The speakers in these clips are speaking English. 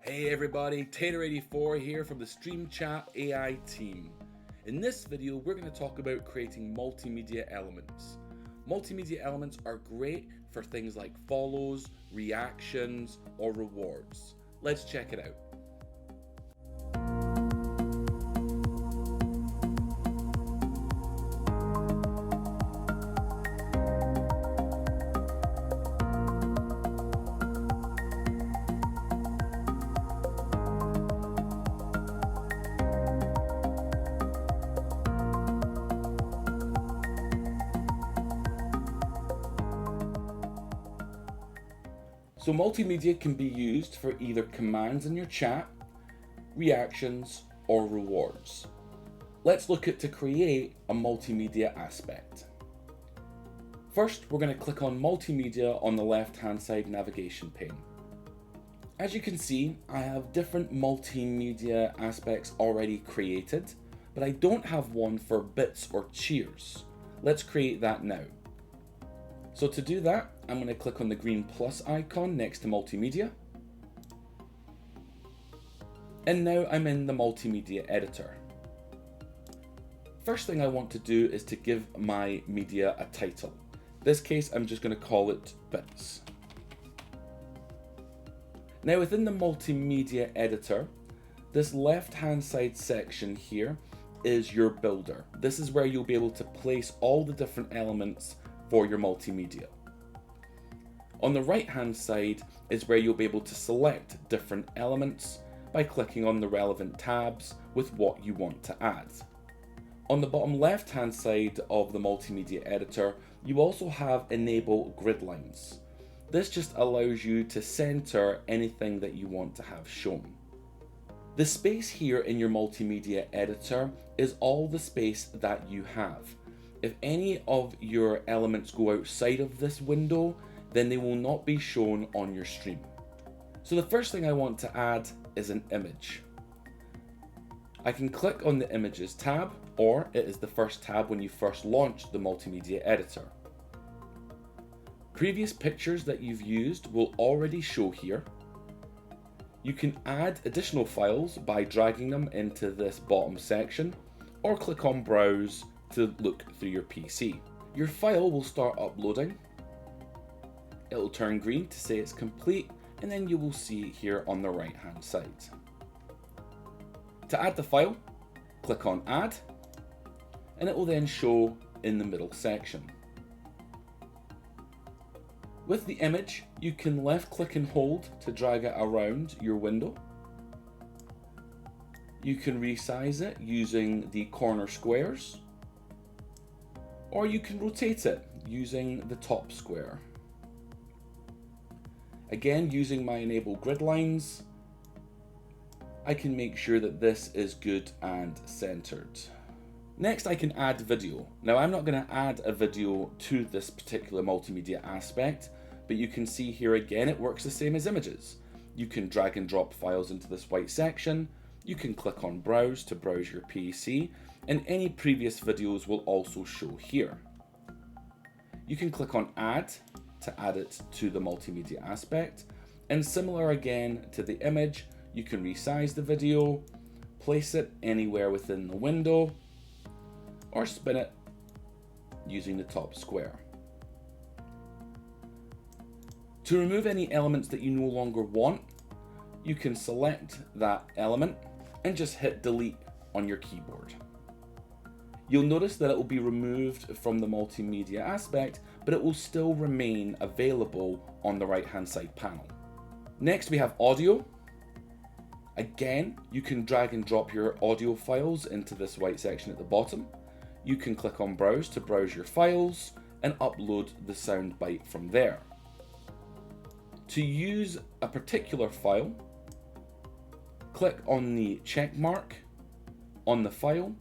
Hey everybody, Tater84 here from the Stream Chat AI team. In this video, we're going to talk about creating multimedia elements. Multimedia elements are great for things like follows, reactions, or rewards. Let's check it out. So multimedia can be used for either commands in your chat, reactions, or rewards. Let's look at to create a multimedia aspect. First, we're going to click on Multimedia on the left-hand side navigation pane. As you can see, I have different multimedia aspects already created, but I don't have one for bits or cheers. Let's create that now. So to do that, I'm going to click on the green plus icon next to Multimedia. And now I'm in the Multimedia editor. First thing I want to do is to give my media a title. In this case, I'm just going to call it Bits. Now within the Multimedia editor, this left-hand side section here is your builder. This is where you'll be able to place all the different elements for your multimedia. On the right hand side is where you'll be able to select different elements by clicking on the relevant tabs with what you want to add. On the bottom left hand side of the multimedia editor, you also have enable grid lines. This just allows you to center anything that you want to have shown. The space here in your multimedia editor is all the space that you have. If any of your elements go outside of this window, then they will not be shown on your stream. So the first thing I want to add is an image. I can click on the Images tab, or it is the first tab when you first launch the Multimedia editor. Previous pictures that you've used will already show here. You can add additional files by dragging them into this bottom section, or click on Browse to look through your PC. Your file will start uploading. It'll turn green to say it's complete, and then you will see it here on the right hand side. To add the file, click on Add, and it will then show in the middle section. With the image, you can left click and hold to drag it around your window. You can resize it using the corner squares, or you can rotate it using the top square. Again, using my enable grid lines, I can make sure that this is good and centered. Next, I can add video. Now, I'm not going to add a video to this particular multimedia aspect, but you can see here again, it works the same as images. You can drag and drop files into this white section. You can click on Browse to browse your PC, and any previous videos will also show here. You can click on Add to add it to the multimedia aspect, and similar again to the image, you can resize the video, place it anywhere within the window, or spin it using the top square. To remove any elements that you no longer want, you can select that element and just hit delete on your keyboard. You'll notice that it will be removed from the multimedia aspect, but it will still remain available on the right hand side panel. Next we have audio. Again, you can drag and drop your audio files into this white section at the bottom. You can click on Browse to browse your files and upload the sound bite from there. To use a particular file, click on the check mark on the file.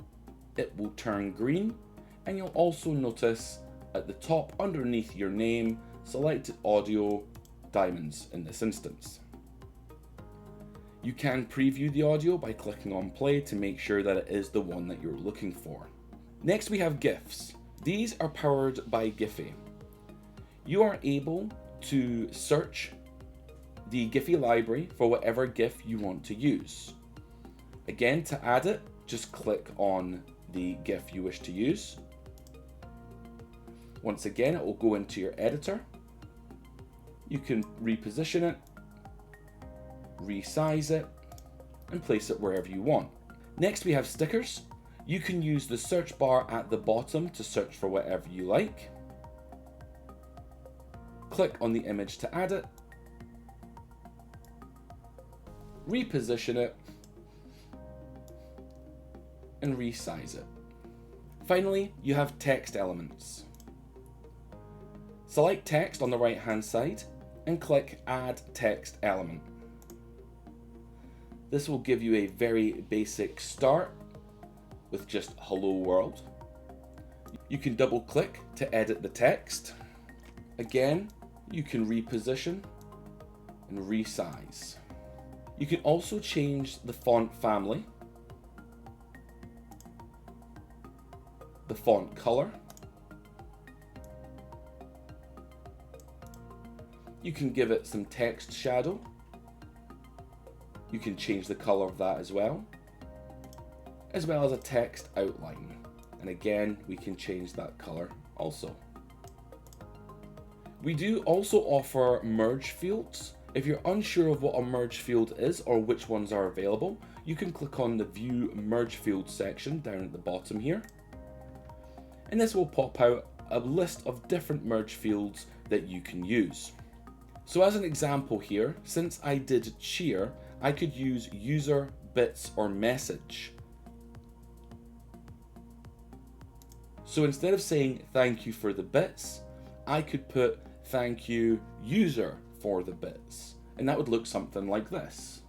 It will turn green, and you'll also notice at the top underneath your name, selected audio, diamonds in this instance. You can preview the audio by clicking on play to make sure that it is the one that you're looking for. Next we have GIFs. These are powered by Giphy. You are able to search the Giphy library for whatever GIF you want to use. Again, to add it, just click on the GIF you wish to use. Once again, it will go into your editor. You can reposition it, resize it, and place it wherever you want. Next, we have stickers. You can use the search bar at the bottom to search for whatever you like. Click on the image to add it, reposition it, and resize it. Finally, you have text elements. Select text on the right hand side and click Add Text Element. This will give you a very basic start with just Hello World. You can double click to edit the text. Again, you can reposition and resize. You can also change the font family, the font color. You can give it some text shadow. You can change the color of that as well as a text outline. And again, we can change that color also. We do also offer merge fields. If you're unsure of what a merge field is or which ones are available, you can click on the View Merge Fields section down at the bottom here. And this will pop out a list of different merge fields that you can use. So as an example here, since I did cheer, I could use user, bits, or message. So instead of saying thank you for the bits, I could put thank you user for the bits. And that would look something like this.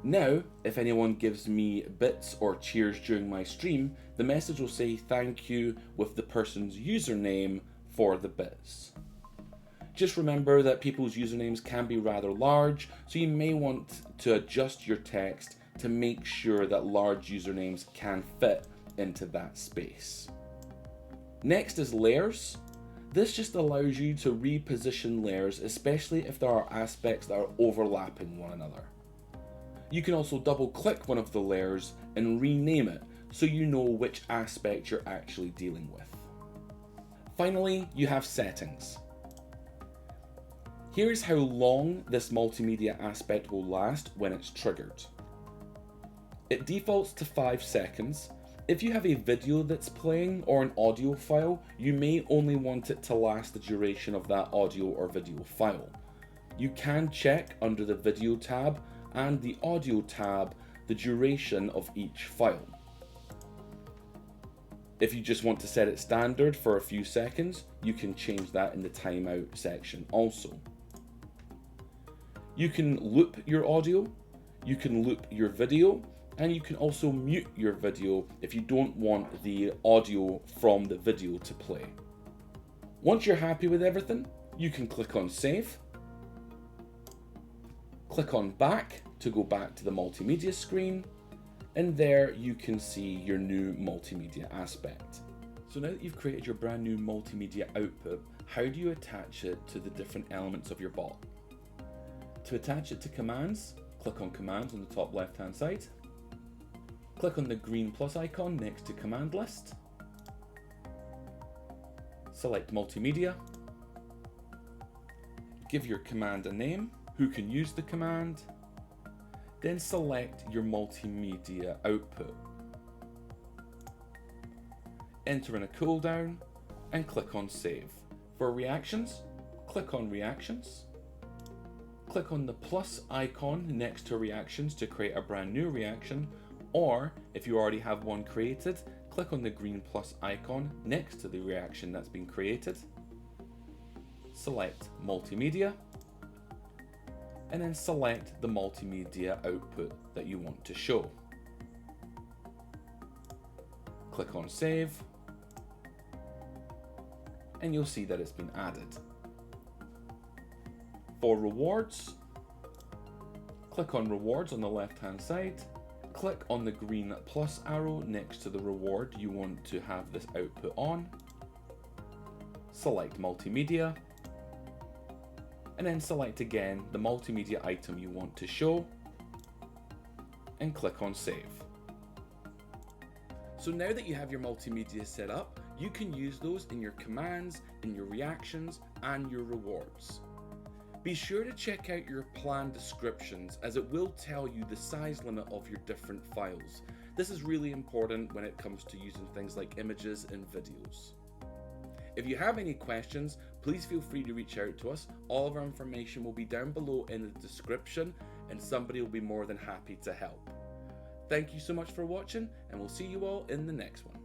Now, if anyone gives me bits or cheers during my stream, the message will say thank you with the person's username for the bits. Just remember that people's usernames can be rather large, so you may want to adjust your text to make sure that large usernames can fit into that space. Next is layers. This just allows you to reposition layers, especially if there are aspects that are overlapping one another. You can also double click one of the layers and rename it so you know which aspect you're actually dealing with. Finally, you have settings. Here's how long this multimedia aspect will last when it's triggered. It defaults to 5 seconds. If you have a video that's playing or an audio file, you may only want it to last the duration of that audio or video file. You can check under the video tab and the audio tab the duration of each file. If you just want to set it standard for a few seconds, you can change that in the timeout section also. You can loop your audio, you can loop your video, and you can also mute your video if you don't want the audio from the video to play. Once you're happy with everything, you can click on Save, click on Back to go back to the multimedia screen, and there you can see your new multimedia aspect. So now that you've created your brand new multimedia output, how do you attach it to the different elements of your bot? To attach it to commands, click on Commands on the top left hand side. Click on the green plus icon next to Command List. Select Multimedia. Give your command a name, who can use the command. Then select your multimedia output. Enter in a cooldown and click on Save. For reactions, click on Reactions. Click on the plus icon next to reactions to create a brand new reaction, or if you already have one created, click on the green plus icon next to the reaction that's been created. Select Multimedia, and then select the multimedia output that you want to show. Click on Save, and you'll see that it's been added. For rewards, click on Rewards on the left hand side, click on the green plus arrow next to the reward you want to have this output on, select Multimedia, and then select again the multimedia item you want to show and click on Save. So now that you have your multimedia set up, you can use those in your commands, in your reactions, and your rewards. Be sure to check out your plan descriptions, as it will tell you the size limit of your different files. This is really important when it comes to using things like images and videos. If you have any questions, please feel free to reach out to us. All of our information will be down below in the description, and somebody will be more than happy to help. Thank you so much for watching, and we'll see you all in the next one.